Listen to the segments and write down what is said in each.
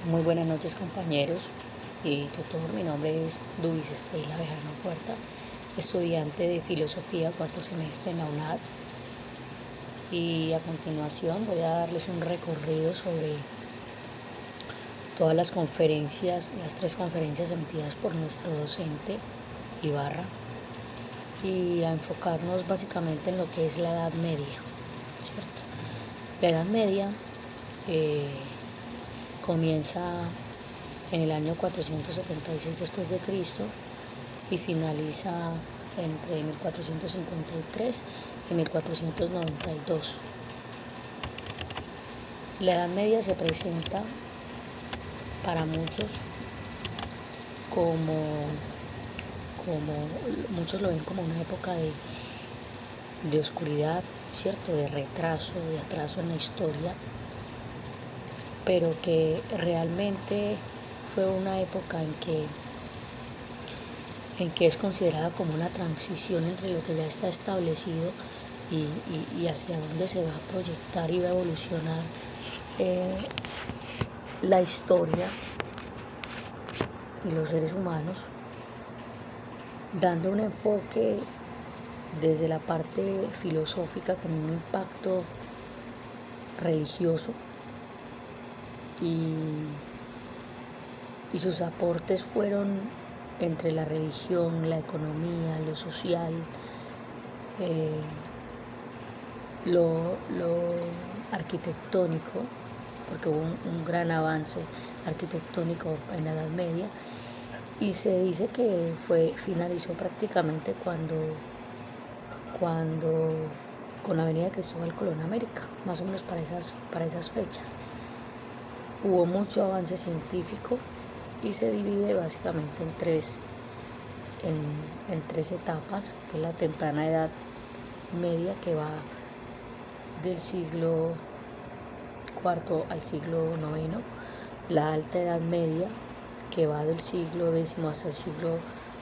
Muy buenas noches, compañeros y tutor. Mi nombre es Dubis Estela Bejarano Puerta, estudiante de Filosofía, cuarto semestre en la UNAD. Y a continuación voy a darles un recorrido sobre todas las conferencias, las 3 conferencias emitidas por nuestro docente Ibarra, y a enfocarnos básicamente en lo que es la Edad Media, ¿cierto? La Edad Media comienza en el año 476 después de Cristo y finaliza entre 1453 y 1492. La Edad Media se presenta para muchos como, como muchos lo ven como una época de oscuridad, ¿cierto? De retraso, de atraso en la historia, pero que realmente fue una época en que es considerada como una transición entre lo que ya está establecido y hacia dónde se va a proyectar y va a evolucionar eh, la historia y los seres humanos, dando un enfoque desde la parte filosófica con un impacto religioso y sus aportes fueron entre la religión, la economía, lo social, eh, lo arquitectónico, porque hubo un gran avance arquitectónico en la Edad Media, y se dice que finalizó prácticamente cuando con la venida de Cristóbal Colón a América, más o menos para esas fechas. Hubo mucho avance científico y se divide básicamente en tres etapas, que es la temprana Edad Media, que va del siglo IV al siglo IX, la Alta Edad Media, que va del siglo X hasta el siglo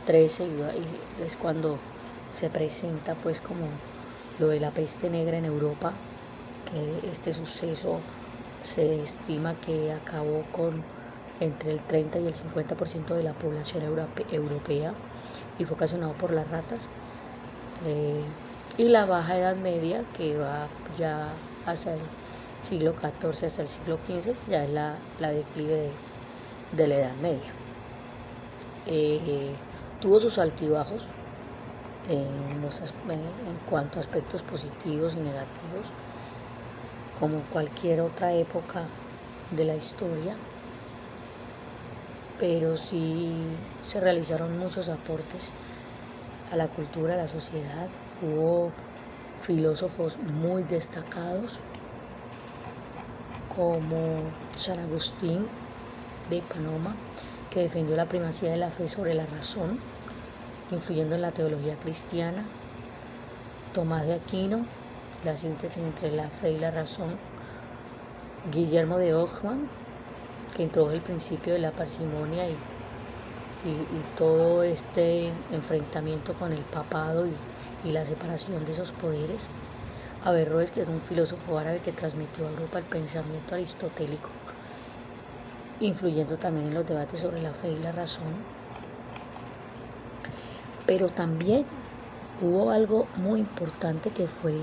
XIII, y es cuando se presenta pues como lo de la peste negra en Europa, que este suceso se estima que acabó con entre el 30 y el 50% de la población europea y fue ocasionado por las ratas. Y la Baja Edad Media, que va ya hasta el siglo XIV, hasta el siglo XV, ya es la declive de la Edad Media. Tuvo sus altibajos en cuanto a aspectos positivos y negativos, como cualquier otra época de la historia, pero sí se realizaron muchos aportes a la cultura, a la sociedad. Hubo filósofos muy destacados como San Agustín de Hipanoma, que defendió la primacía de la fe sobre la razón, influyendo en la teología cristiana. Tomás de Aquino, la síntesis entre la fe y la razón. Guillermo de Ockham, que introdujo el principio de la parsimonia y todo este enfrentamiento con el papado y la separación de esos poderes. Averroes, que es un filósofo árabe que transmitió a Europa el pensamiento aristotélico, influyendo también en los debates sobre la fe y la razón. Pero también hubo algo muy importante, que fue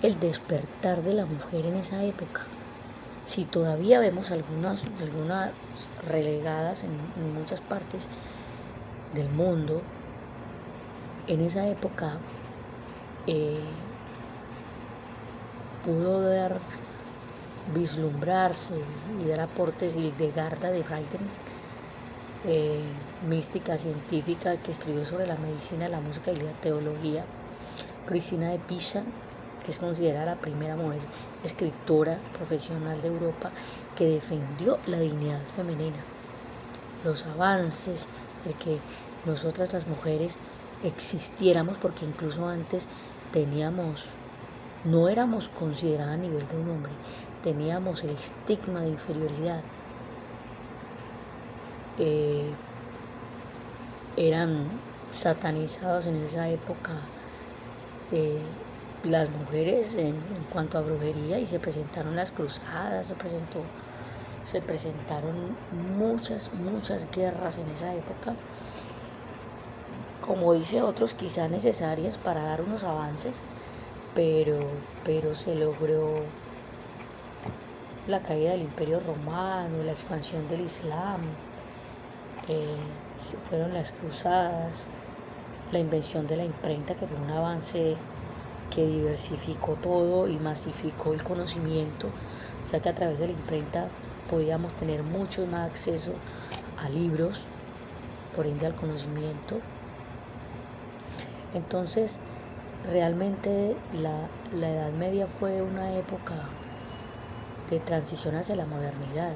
el despertar de la mujer en esa época. Si todavía vemos algunas relegadas en muchas partes del mundo, en esa época pudo vislumbrarse y dar aportes Hildegarda de Bingen, mística científica que escribió sobre la medicina, la música y la teología. Cristina de Pisa, que es considerada la primera mujer escritora profesional de Europa que defendió la dignidad femenina, los avances, el que nosotras las mujeres existiéramos, porque incluso antes no éramos consideradas a nivel de un hombre, teníamos el estigma de inferioridad. Eran satanizados en esa época las mujeres en cuanto a brujería, y se presentaron las cruzadas, se presentó se presentaron muchas guerras en esa época, como dice otros, quizá necesarias para dar unos avances, pero, pero se logró la caída del Imperio Romano, la expansión del Islam, eh, fueron las cruzadas, la invención de la imprenta, que fue un avance que diversificó todo y masificó el conocimiento, ya que a través de la imprenta podíamos tener mucho más acceso a libros, por ende al conocimiento. Entonces, realmente la Edad Media fue una época de transición hacia la modernidad,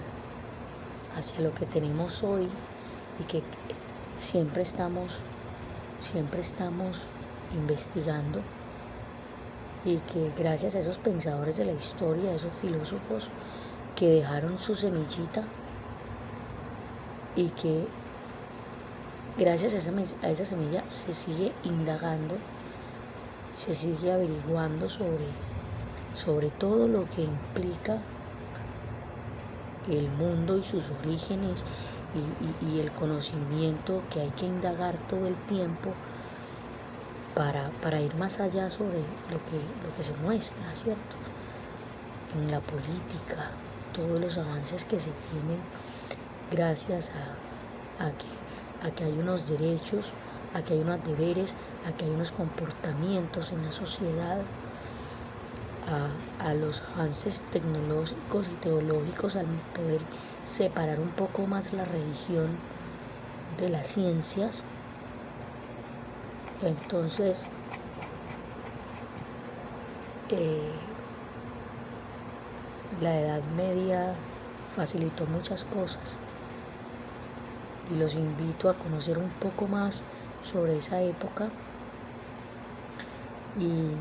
hacia lo que tenemos hoy, y que siempre estamos investigando, y que gracias a esos pensadores de la historia, a esos filósofos que dejaron su semillita, y que gracias a esa semilla se sigue indagando, se sigue averiguando sobre todo lo que implica el mundo y sus orígenes, y el conocimiento que hay que indagar todo el tiempo para ir más allá sobre lo que se muestra, ¿cierto? En la política, todos los avances que se tienen gracias a que hay unos derechos, a que hay unos deberes, a que hay unos comportamientos en la sociedad, a los avances tecnológicos y teológicos, al poder separar un poco más la religión de las ciencias. Entonces, la Edad Media facilitó muchas cosas, y los invito a conocer un poco más sobre esa época, y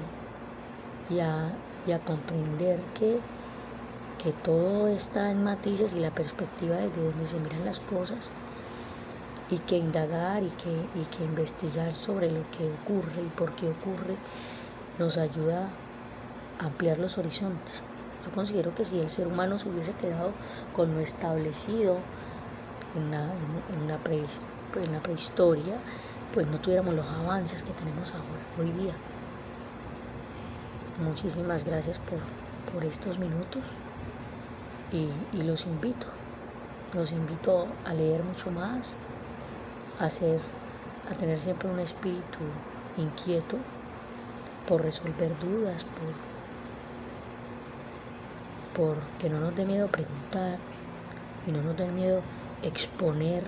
a comprender que todo está en matices y la perspectiva desde donde se miran las cosas, y que indagar y que investigar sobre lo que ocurre y por qué ocurre nos ayuda a ampliar los horizontes. Yo considero que si el ser humano se hubiese quedado con lo establecido en la prehistoria, pues no tuviéramos los avances que tenemos ahora, hoy día. Muchísimas gracias por estos minutos, y los invito a leer mucho más, a tener siempre un espíritu inquieto por resolver dudas, por que no nos dé miedo preguntar, y no nos dé miedo exponer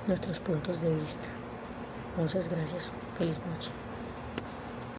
nuestros puntos de vista. Muchas gracias. Feliz noche.